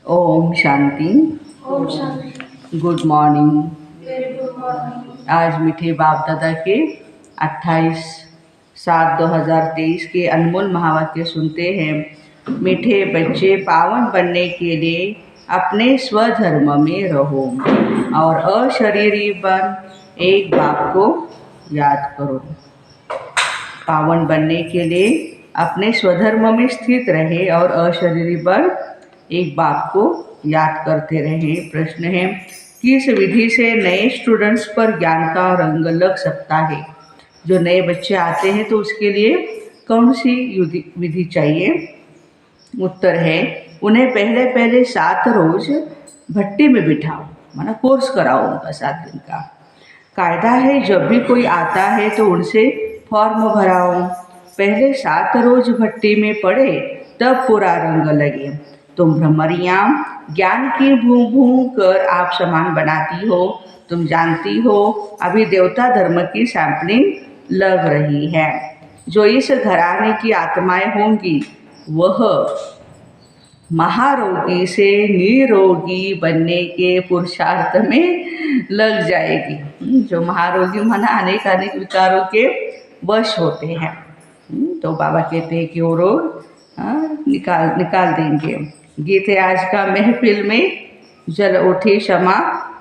ओम शांति। ओम शांति। Good morning. Very good morning. आज मीठे बाप दादा के 28/7/2023 के अनमोल महावाक्य सुनते हैं। मीठे बच्चे, पावन बनने के लिए अपने स्वधर्म में रहो और अशरीरी बन एक बाप को याद करो। पावन बनने के लिए अपने स्वधर्म में स्थित रहे और अशरीरी बन एक बाप को याद करते रहे। प्रश्न है, किस विधि से नए स्टूडेंट्स पर ज्ञान का रंग लग सकता है? जो नए बच्चे आते हैं तो उसके लिए कौन सी विधि चाहिए? उत्तर है, उन्हें पहले पहले 7 रोज भट्टी में बिठाओ, माना कोर्स कराओ उनका 7 दिन का। कायदा है, जब भी कोई आता है तो उनसे फॉर्म भराओ। पहले 7 रोज भट्टी में पड़े तब पूरा रंग लगे। तुम भ्रमरियाँ ज्ञान की भूं भूं कर आप समान बनाती हो। तुम जानती हो अभी देवता धर्म की सैंपलिंग लग रही है। जो इस घराने की आत्माएं होंगी वह महारोगी से निरोगी बनने के पुरुषार्थ में लग जाएगी। जो महारोगी माना अनेक अनेक विकारों के वश होते हैं, तो बाबा कहते हैं कि वो रोग निकाल देंगे। गीत है आज का, महफिल में जल उठी क्षमा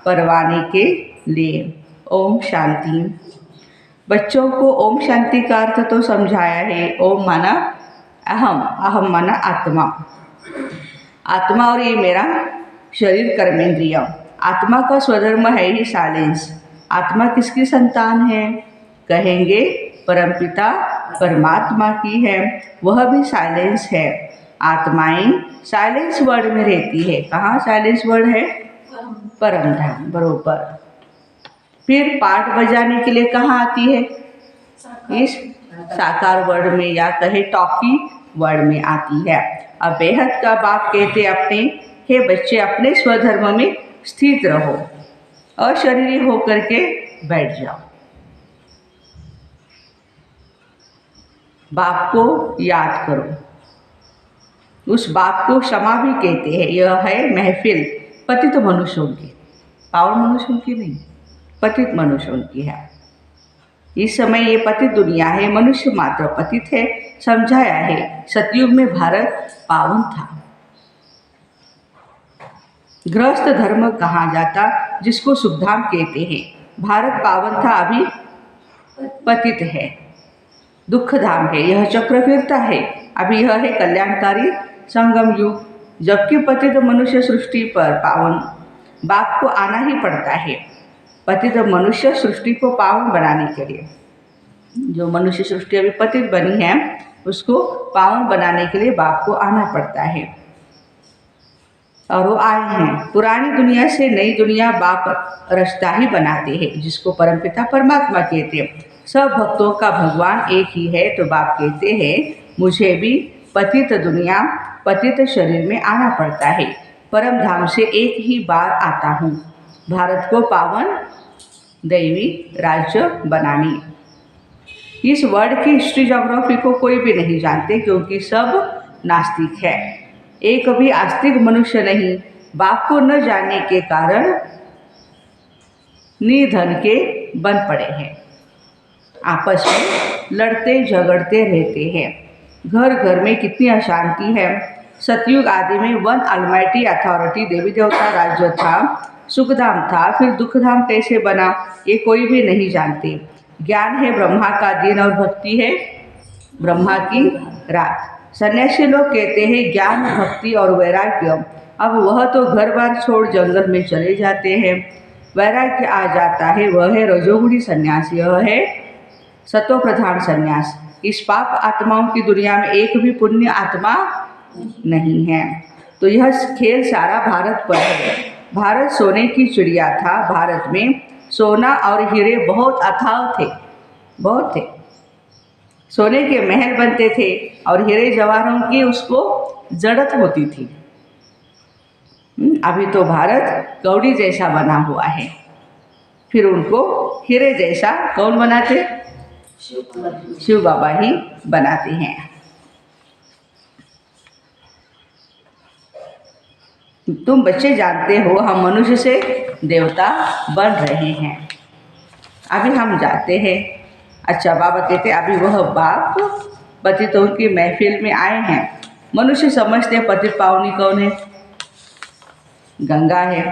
परवाने के लिए। ओम शांति। बच्चों को ओम शांति का अर्थ तो समझाया है। ओम माना अहम, अहम माना आत्मा, आत्मा और ये मेरा शरीर कर्मेंद्रिय। आत्मा का स्वधर्म है ही साइलेंस। आत्मा किसकी संतान है? कहेंगे परमपिता परमात्मा की है, वह भी साइलेंस है। आत्माएं साइलेंस वर्ड में रहती है। कहाँ साइलेंस वर्ड है? परम धाम, बरोबर। फिर पाठ बजाने के लिए कहाँ आती है? इस साकार वर्ड में, या कहे टॉकी वर्ड में आती है। अब बेहद का बाप कहते अपने, हे बच्चे अपने स्वधर्म में स्थित रहो, अशरीरी होकर के बैठ जाओ। बाप को याद करो। उस बाप को क्षमा भी कहते हैं। यह है महफिल पतित मनुष्यों की, पावन मनुष्यों की नहीं, पतित मनुष्यों की है। इस समय ये पतित दुनिया है, मनुष्य मात्र पतित है। समझाया है, सतयुग में भारत पावन था। गृहस्थ धर्म कहा जाता जिसको सुखधाम कहते हैं। भारत पावन था, अभी पतित है, दुख धाम है। यह चक्र फिरता है, अभी यह है कल्याणकारी संगम युग। जबकि पतित मनुष्य सृष्टि पर पावन बाप को आना ही पड़ता है। पतित मनुष्य सृष्टि को पावन बनाने के लिए, जो मनुष्य सृष्टि अभी पतित बनी है उसको पावन बनाने के लिए बाप को आना पड़ता है। और वो आए हैं। पुरानी दुनिया से नई दुनिया बाप रास्ता ही बनाते हैं, जिसको परमपिता परमात्मा कहते हैं। सब भक्तों का भगवान एक ही है। तो बाप कहते हैं, मुझे भी पतित दुनिया पतित शरीर में आना पड़ता है। परम धाम से एक ही बार आता हूँ, भारत को पावन दैवी राज्य बनाने। इस वर्ड की हिस्ट्री ज्योग्राफी को कोई भी नहीं जानते, क्योंकि सब नास्तिक है। एक भी आस्तिक मनुष्य नहीं। बाप को न जानने के कारण निधन के बन पड़े हैं, आपस में लड़ते झगड़ते रहते हैं। घर घर में कितनी अशांति है। सतयुग आदि में वन अलमाइटी अथॉरिटी देवी देवता राज्य था, सुखधाम था, फिर दुखधाम कैसे बना ये कोई भी नहीं जानते। ज्ञान है ब्रह्मा का दिन और भक्ति है ब्रह्मा की रात। सन्यासी लोग कहते हैं ज्ञान भक्ति और वैराग्य। अब वह तो घर बार छोड़ जंगल में चले जाते हैं। वैराग्य आ जाता है, वह है रजोगुणी सन्यास, यह है सतो प्रधान सन्यास। इस पाप आत्माओं की दुनिया में एक भी पुण्य आत्मा नहीं है। तो यह खेल सारा भारत पर है। भारत सोने की चिड़िया था। भारत में सोना और हीरे बहुत अथाह थे, बहुत थे। सोने के महल बनते थे और हीरे जवाहरों की उसको जड़त होती थी। अभी तो भारत कौड़ी जैसा बना हुआ है, फिर उनको हीरे जैसा कौन बनाते? शिव बाबा ही बनाते हैं। तुम बच्चे जानते हो हम मनुष्य से देवता बन रहे हैं। अभी हम जाते हैं। अच्छा, बाबा कहते अभी वह बाप पतित उनकी महफिल में आए हैं। मनुष्य समझते हैं पतित पावनी कौन है? गंगा है।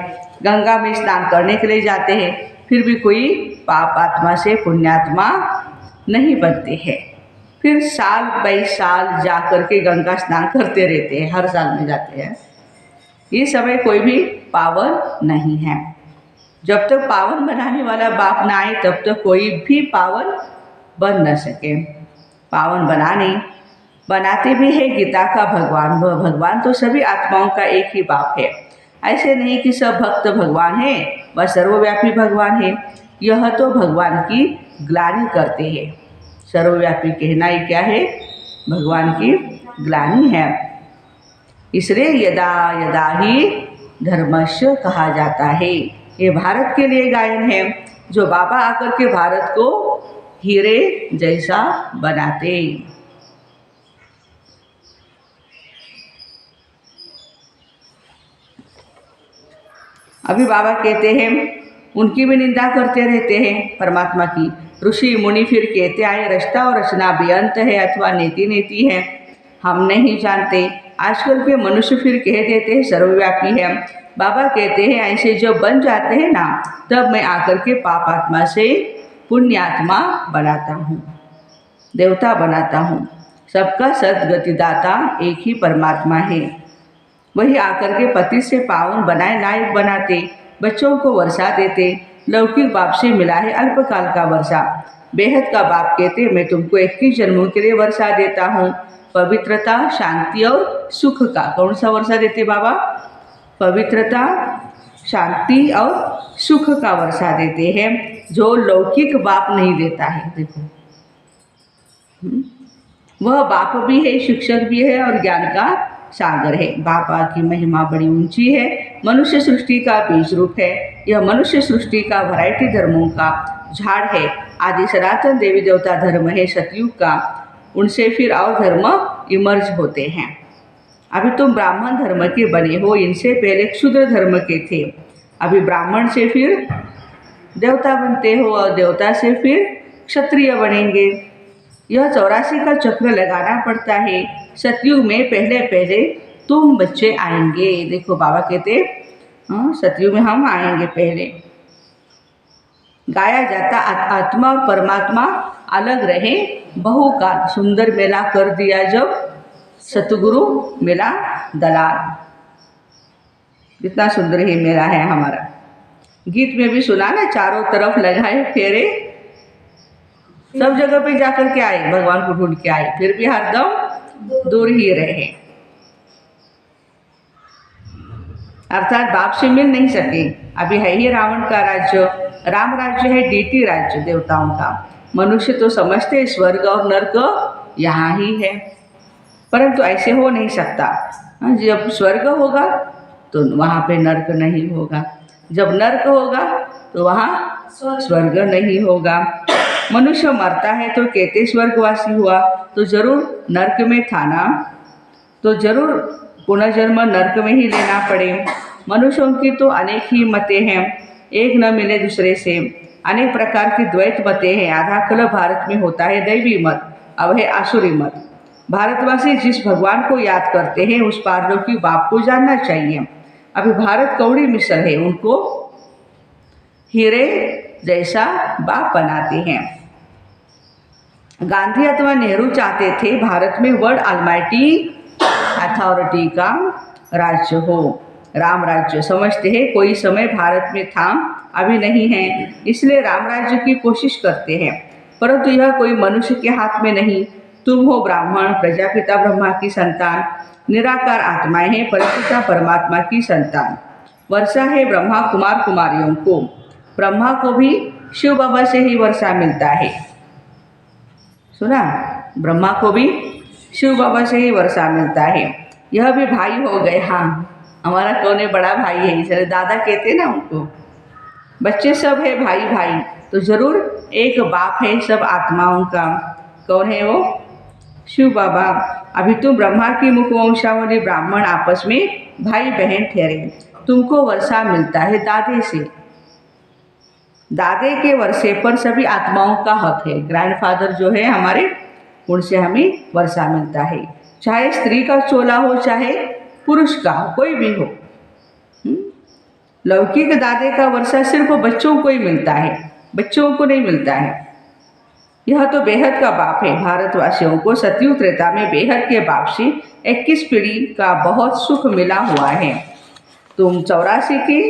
गंगा में स्नान करने के लिए जाते हैं, फिर भी कोई पाप आत्मा से पुण्यात्मा नहीं बनते हैं। फिर साल बाई साल जा कर के गंगा स्नान करते रहते हैं, हर साल में जाते हैं। इस समय कोई भी पावन नहीं है। जब तक पावन बनाने वाला बाप ना आए तब तक कोई भी पावन बन न सके। पावन बनाते भी है गीता का भगवान। वह भगवान तो सभी आत्माओं का एक ही बाप है। ऐसे नहीं कि सब भक्त भगवान है, वह सर्वव्यापी भगवान है। यह तो भगवान की ग्लानि करते हैं। सर्वव्यापी कहना ही क्या है? भगवान की ग्लानि है। इसलिए यदा यदा ही धर्मस्य कहा जाता है। ये भारत के लिए गायन है, जो बाबा आकर के भारत को हीरे जैसा बनाते। अभी बाबा कहते हैं, उनकी भी निंदा करते रहते हैं परमात्मा की। ऋषि मुनि फिर कहते आए रचना और रचना बेअंत है अथवा नेति नेति है, हम नहीं जानते। आजकल के मनुष्य फिर कह देते हैं सर्वव्यापी है। बाबा कहते हैं ऐसे जब बन जाते हैं ना, तब मैं आकर के पाप आत्मा से पुण्यात्मा बनाता हूँ, देवता बनाता हूँ। सबका सद्गतिदाता एक ही परमात्मा है। वही आकर के पति से पावन बनाए लायक बनाते, बच्चों को वर्षा देते। लौकिक बाप से मिला है अल्पकाल का वर्षा। बेहद का बाप कहते मैं तुमको 21 जन्मों के लिए वर्षा देता हूँ। पवित्रता, शांति और सुख का। कौन सा वर्षा देते बाबा? पवित्रता, शांति और सुख का वर्षा देते हैं, जो लौकिक बाप नहीं देता है। देखो, वह बाप भी है, शिक्षक भी है और ज्ञान का सागर है। बाबा की महिमा बड़ी ऊंची है। मनुष्य सृष्टि का बीज रूप है। यह मनुष्य सृष्टि का वैरायटी धर्मों का झाड़ है। आदि सनातन देवी देवता धर्म है सतयुग का, उनसे फिर और धर्म इमर्ज होते हैं। अभी तुम ब्राह्मण धर्म के बने हो, इनसे पहले क्षुद्र धर्म के थे। अभी ब्राह्मण से फिर देवता बनते हो और देवता से फिर क्षत्रिय बनेंगे। यह 84 का चक्र लगाना पड़ता है। सतयुग में पहले पहले तुम बच्चे आएंगे। देखो बाबा कहते सतयुग में हम आएंगे पहले। गाया जाता आत्मा और परमात्मा अलग रहे बहुकाल। सुंदर मेला कर दिया जब सतगुरु मेला दलाल। कितना सुंदर ही मेला है हमारा। गीत में भी सुना ना, चारों तरफ लगाए फेरे, सब जगह पे जाकर के आए, भगवान को ढूंढ के आए, फिर भी हरदम दूर ही रहे। अर्थात बाप से मिल नहीं सके। अभी है ही रावण का राज्य, राम राज्य है डीटी राज्य देवताओं का। मनुष्य तो समझते स्वर्ग और नर्क यहाँ ही है, परंतु ऐसे हो नहीं सकता। जब स्वर्ग होगा तो वहाँ पे नर्क नहीं होगा, जब नर्क होगा तो वहाँ स्वर्ग नहीं होगा। मनुष्य मरता है तो कहते स्वर्गवासी हुआ, तो जरूर नर्क में था ना, तो जरूर पुनर्जन्म नर्क में ही लेना पड़े। मनुष्यों की तो अनेक ही मतें हैं, एक न मिले दूसरे से। अनेक प्रकार की द्वैत मतें हैं। आधा कल भारत में होता है दैवी मत, अब है आसुरी मत। भारतवासी जिस भगवान को याद करते हैं उस पारलौकिक बाप को जानना चाहिए। अभी भारत कौड़ी मिसल है, उनको हीरे जैसा बाप बनाते हैं। गांधी अथवा नेहरू चाहते थे भारत में वर्ल्ड ऑलमाइटी अथॉरिटी का राज्य हो, राम राज्य। समझते हैं कोई समय भारत में था, अभी नहीं है, इसलिए राम राज्य की कोशिश करते हैं, परंतु यह कोई मनुष्य के हाथ में नहीं। तुम हो ब्राह्मण, प्रजापिता ब्रह्मा की संतान, निराकार आत्माएं हैं परमपिता परमात्मा की संतान। वर्षा है ब्रह्मा कुमार कुमारियों को। ब्रह्मा को भी शिव बाबा से ही वर्षा मिलता है। सुना, ब्रह्मा को भी शिव बाबा से ही वर्षा मिलता है। यह भी भाई हो गए। हाँ, हमारा कौन है? बड़ा भाई है, इसलिए दादा कहते ना उनको। बच्चे सब है भाई भाई, तो जरूर एक बाप है सब आत्माओं का। कौन है वो? शिव बाबा। अभी तुम ब्रह्मा की मुख वंशावली ब्राह्मण आपस में भाई बहन ठहरे। तुमको वर्षा मिलता है दादे से। दादे के वर्षे पर सभी आत्माओं का हक है। ग्रैंडफादर जो है हमारे, उनसे हमें वर्षा मिलता है। चाहे स्त्री का चोला हो, चाहे पुरुष का हो, कोई भी हो। लौकिक दादे का वर्षा सिर्फ बच्चों को ही मिलता है, बच्चों को नहीं मिलता है। यह तो बेहद का बाप है। भारतवासियों को सतयुग त्रेता में बेहद के बाप से 21 पीढ़ी का बहुत सुख मिला हुआ है। तुम 84 के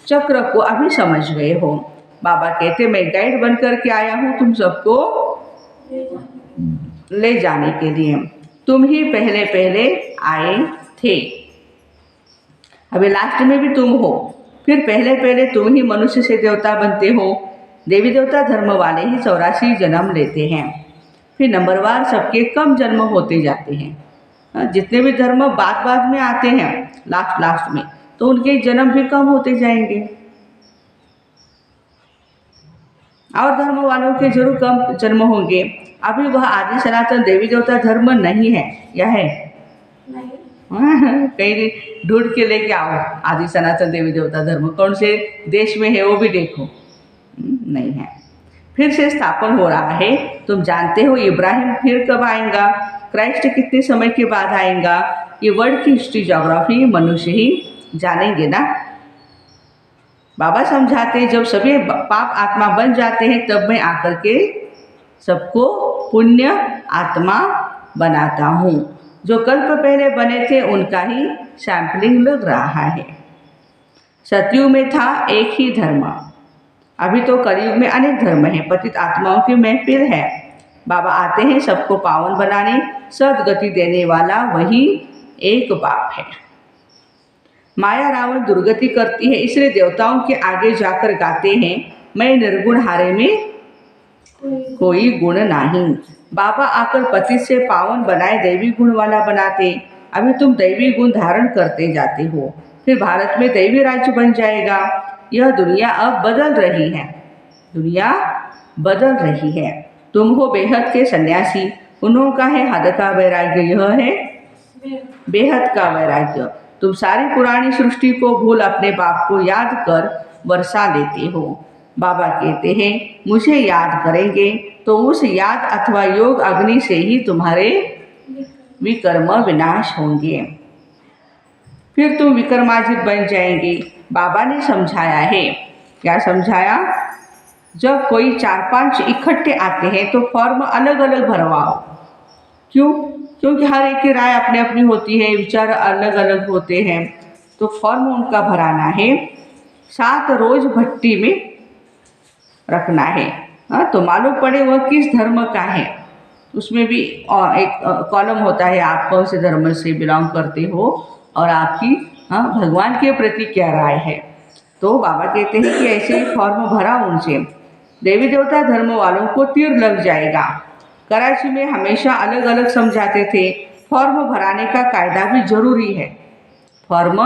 चक्र को अभी समझ गए हो। बाबा कहते मैं गाइड बनकर के आया हूँ तुम सबको ले जाने के लिए। तुम ही पहले पहले आए थे, अभी लास्ट में भी तुम हो। फिर पहले पहले तुम ही मनुष्य से देवता बनते हो। देवी देवता धर्म वाले ही 84 जन्म लेते हैं। फिर नंबरवार सबके कम जन्म होते जाते हैं। जितने भी धर्म बाद बाद में आते हैं लास्ट में, तो उनके जन्म भी कम होते जाएंगे। और धर्म वालों के जरूर कम जन्म होंगे। अभी वह आदि सनातन देवी देवता धर्म नहीं है, या है? नहीं। कहीं ढूंढ के लेके आओ आदि सनातन देवी देवता धर्म, कौन से देश में है वो भी देखो। नहीं है। फिर से स्थापन हो रहा है। तुम जानते हो इब्राहिम फिर कब आएगा, क्राइस्ट कितने समय के बाद आएगा, ये वर्ल्ड की हिस्ट्री ज्योग्राफी मनुष्य ही जानेंगे ना। बाबा समझाते जब सभी पाप आत्मा बन जाते हैं तब मैं आकर के सबको पुण्य आत्मा बनाता हूँ। जो कल्प पहले बने थे उनका ही सैंपलिंग लग रहा है। सतयुग में था एक ही धर्म, अभी तो कलयुग में अनेक धर्म हैं। पतित आत्माओं की महफिल है। बाबा आते हैं सबको पावन बनाने, सदगति देने वाला वही एक बाप है। माया रावण दुर्गति करती है, इसलिए देवताओं के आगे जाकर गाते हैं मैं निर्गुण हारे में कोई गुण नहीं। बाबा आकर पति से पावन बनाए दैवी गुण वाला बनाते। अभी तुम दैवी गुण धारण करते जाते हो। फिर भारत में दैवी राज्य बन जाएगा। यह दुनिया अब बदल रही है, दुनिया बदल रही है। तुम हो बेहद के सन्यासी, उन्हों का है हद का वैराग्य, यह है बेहद का वैराग्य। तुम सारी पुरानी सृष्टि को भूल अपने बाप को याद कर वर्षा लेते हो। बाबा कहते हैं मुझे याद करेंगे तो उस याद अथवा योग अग्नि से ही तुम्हारे विकर्म विनाश होंगे। फिर तुम विक्रमाजित बन जाएंगे। बाबा ने समझाया है। क्या समझाया? जब कोई 4-5 इकट्ठे आते हैं तो फॉर्म अलग अलग भरवाओ। क्यों? क्योंकि हर एक की राय अपनी अपनी होती है, विचार अलग अलग होते हैं, तो फॉर्म उनका भराना है। 7 रोज भट्टी में रखना है। तो मालूम पड़े वह किस धर्म का है। उसमें भी एक कॉलम होता है, आप कौन से धर्म से बिलोंग करते हो और आपकी भगवान के प्रति क्या राय है। तो बाबा कहते हैं कि ऐसे ही फॉर्म भरा उनसे। देवी देवता धर्म वालों को तीर लग जाएगा। कराची में हमेशा अलग अलग समझाते थे। फॉर्म भराने का कायदा भी जरूरी है, फॉर्म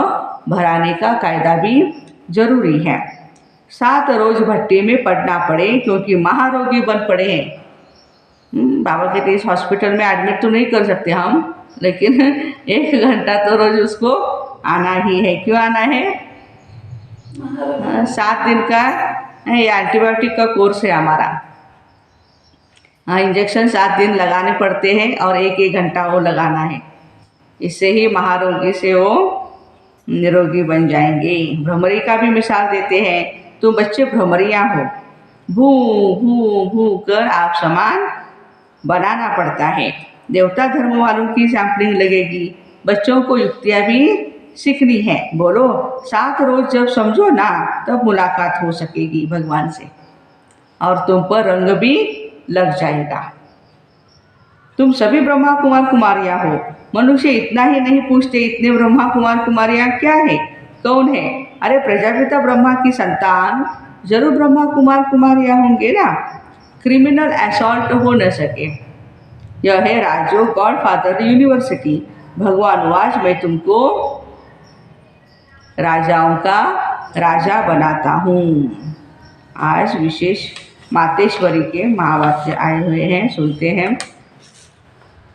भराने का कायदा भी जरूरी है। 7 रोज भट्टी में पड़ना पड़े क्योंकि महारोगी बन पड़े हैं। बाबा कहते इस हॉस्पिटल में एडमिट तो नहीं कर सकते हम, लेकिन 1 घंटा तो रोज उसको आना ही है। क्यों आना है? 7 दिन का ये एंटीबायोटिक का कोर्स है हमारा। इंजेक्शन 7 दिन लगाने पड़ते हैं और 1-1 घंटा वो लगाना है। इससे ही महारोगी से वो निरोगी बन जाएंगे। भ्रमरी का भी मिसाल देते हैं। तुम बच्चे भ्रमरियाँ हो, भू भू भू कर आप समान बनाना पड़ता है। देवता धर्म वालों की सैंपलिंग लगेगी। बच्चों को युक्तियाँ भी सीखनी है। बोलो 7 रोज जब समझो ना तब मुलाकात हो सकेगी भगवान से और तुम पर रंग भी लग जाएगा। तुम सभी ब्रह्मा कुमार कुमारियाँ हो। मनुष्य इतना ही नहीं पूछते इतने ब्रह्मा कुमार कुमारियाँ क्या है, कौन है? अरे प्रजापिता ब्रह्मा की संतान जरूर ब्रह्मा कुमार कुमारियाँ होंगे ना। क्रिमिनल असॉल्ट हो न सके। यह है राजयोग गॉडफादर यूनिवर्सिटी। भगवान वाज मैं तुमको राजाओं का राजा बनाता हूँ। आज विशेष मातेश्वरी के महावाक्य आए हुए हैं, सुनते हैं।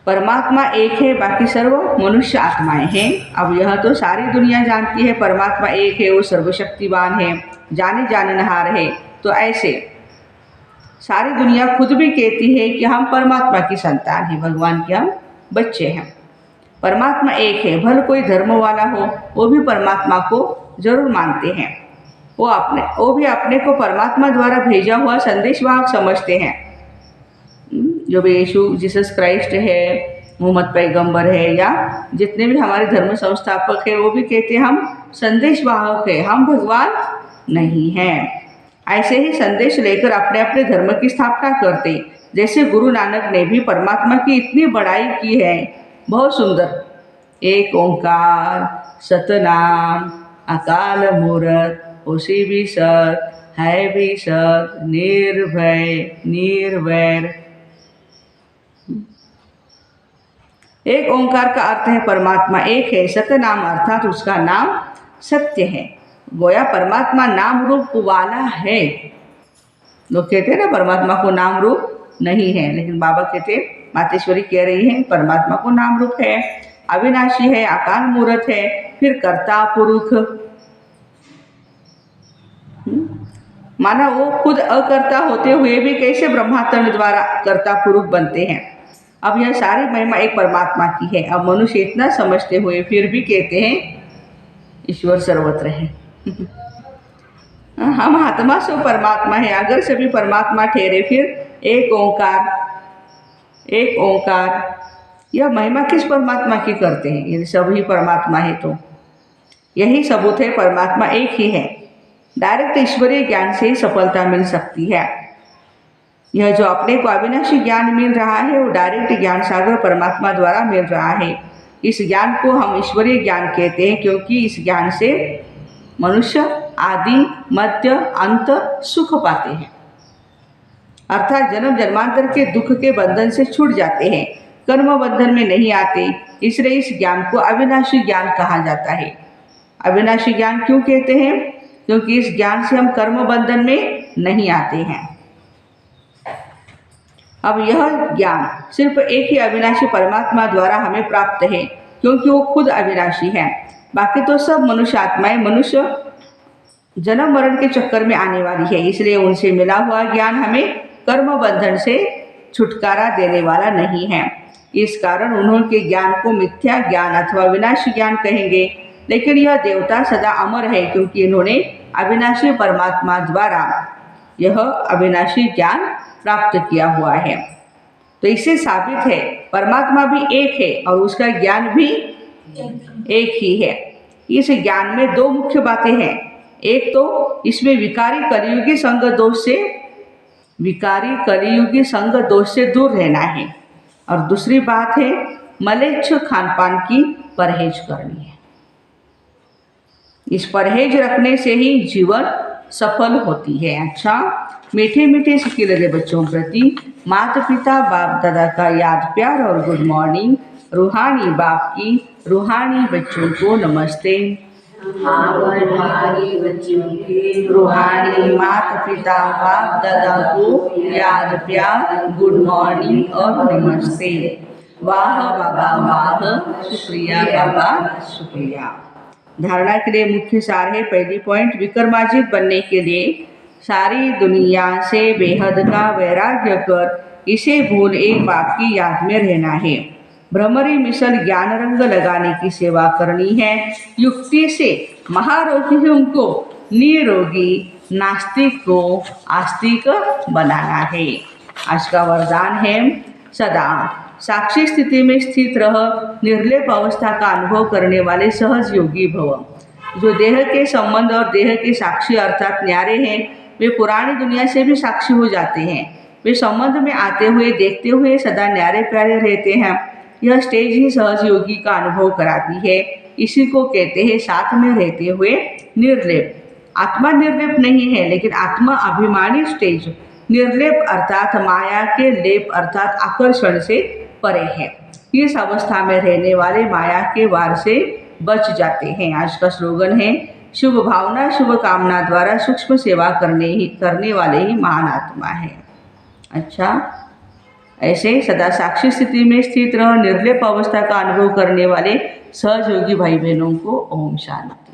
परमात्मा एक है, बाकी सर्व मनुष्य आत्माएं हैं। अब यह तो सारी दुनिया जानती है परमात्मा एक है, वो सर्वशक्तिवान है, जाने जाननहार है। तो ऐसे सारी दुनिया खुद भी कहती है कि हम परमात्मा की संतान हैं, भगवान के हम बच्चे हैं। परमात्मा एक है, भले कोई धर्म वाला हो वो भी परमात्मा को जरूर मानते हैं। वो भी अपने को परमात्मा द्वारा भेजा हुआ संदेशवाहक समझते हैं। जो भी यीशु जीसस क्राइस्ट है, मोहम्मद पैगंबर है, या जितने भी हमारे धर्म संस्थापक है, वो भी कहते हैं हम संदेशवाहक है, हम भगवान नहीं हैं। ऐसे ही संदेश लेकर अपने अपने धर्म की स्थापना करते। जैसे गुरु नानक ने भी परमात्मा की इतनी बड़ाई की है, बहुत सुंदर। एक ओंकार सतनाम अकाल मूरत होसी भी सत है भी सत निर्भय निर्वैर। एक ओंकार का अर्थ है परमात्मा एक है, सतनाम अर्थात उसका नाम सत्य है। गोया परमात्मा नाम रूप वाला है। लोग कहते हैं ना परमात्मा को नाम रूप नहीं है, लेकिन बाबा कहते, मातेश्वरी कह रही है परमात्मा को नाम रूप है, अविनाशी है, अकाल मूरत है, फिर कर्ता पुरुष। माना वो खुद अकर्ता होते हुए भी कैसे ब्रह्मातंड द्वारा कर्ता पुरुष बनते हैं। अब यह सारी महिमा एक परमात्मा की है। अब मनुष्य इतना समझते हुए फिर भी कहते हैं ईश्वर सर्वत्र है। हम आत्मा से परमात्मा है। अगर सभी परमात्मा ठहरे फिर एक ओंकार यह महिमा किस परमात्मा की करते हैं? यदि सभी परमात्मा है तो यही सबूत है परमात्मा एक ही है। डायरेक्ट ईश्वरीय ज्ञान से ही सफलता मिल सकती है। यह जो अपने को अविनाशी ज्ञान मिल रहा है वो डायरेक्ट ज्ञान सागर परमात्मा द्वारा मिल रहा है। इस ज्ञान को हम ईश्वरीय ज्ञान कहते हैं, क्योंकि इस ज्ञान से मनुष्य आदि मध्य अंत सुख पाते हैं, अर्थात जन्म जन्मांतर के दुख के बंधन से छूट जाते हैं, कर्म बंधन में नहीं आते। इसलिए इस ज्ञान को अविनाशी ज्ञान कहा जाता है। अविनाशी ज्ञान क्यों कहते हैं? क्योंकि इस ज्ञान से हम कर्म बंधन में नहीं आते हैं। अब यह ज्ञान सिर्फ एक ही अविनाशी परमात्मा द्वारा हमें प्राप्त है, क्योंकि वो खुद अविनाशी है। बाकी तो सब मनुष्य आत्माएं मनुष्य जन्म मरण के चक्कर में आने वाली है, इसलिए उनसे मिला हुआ ज्ञान हमें कर्म बंधन से छुटकारा देने वाला नहीं है। इस कारण उन्होंने ज्ञान को मिथ्या ज्ञान अथवा विनाशी ज्ञान कहेंगे। लेकिन यह देवता सदा अमर है, क्योंकि इन्होंने अविनाशी परमात्मा द्वारा यह अविनाशी ज्ञान प्राप्त किया हुआ है। तो इससे साबित है परमात्मा भी एक है और उसका ज्ञान भी एक ही है। इस ज्ञान में दो मुख्य बातें हैं। एक तो इसमें विकारी कलियुगी संग दोष से दूर रहना है, और दूसरी बात है मलेच्छ खान पान की परहेज करनी है। इस परहेज रखने से ही जीवन सफल होती है। अच्छा, मीठे मीठे सिक्के लगे बच्चों प्रति माता पिता बाप दादा का याद प्यार और गुड मॉर्निंग। रूहानी बाप की रूहानी बच्चों को नमस्ते। रूहानी माता पिता बाप दादा को याद प्यार गुड मॉर्निंग और नमस्ते। वाह बाबा वाह, शुक्रिया बाबा शुक्रिया। धारणा के लिए मुख्य सार है, पहली पॉइंट, विक्रमाजित बनने के लिए सारी दुनिया से बेहद का वैराग्य कर इसे भूल एक बाप की याद में रहना है। भ्रमरी मिसल ज्ञान रंग लगाने की सेवा करनी है। युक्ति से महारोगियों को निरोगी, नास्तिक को आस्तिक बनाना है। आज का वरदान है, सदा साक्षी स्थिति में स्थित रह निर्लेप अवस्था का अनुभव करने वाले सहज योगी भव। जो देह के संबंध और देह के साक्षी अर्थात न्यारे हैं, वे पुरानी दुनिया से भी साक्षी हो जाते हैं। वे संबंध में आते हुए देखते हुए सदा न्यारे प्यारे रहते हैं। यह स्टेज ही सहज योगी का अनुभव कराती है। इसी को कहते हैं साथ में रहते हुए निर्लेप। आत्मा निर्लेप नहीं है, लेकिन आत्मा अभिमानी स्टेज निर्लेप अर्थात माया के लेप अर्थात आकर्षण से परे है। इस अवस्था में रहने वाले माया के वार से बच जाते हैं। आज का स्लोगन है, शुभ भावना शुभ कामना द्वारा सूक्ष्म सेवा करने वाले ही महान आत्मा है। अच्छा, ऐसे सदा साक्षी स्थिति में स्थित रह निर्लेप अवस्था का अनुभव करने वाले सहज योगी भाई बहनों को ओम शांति।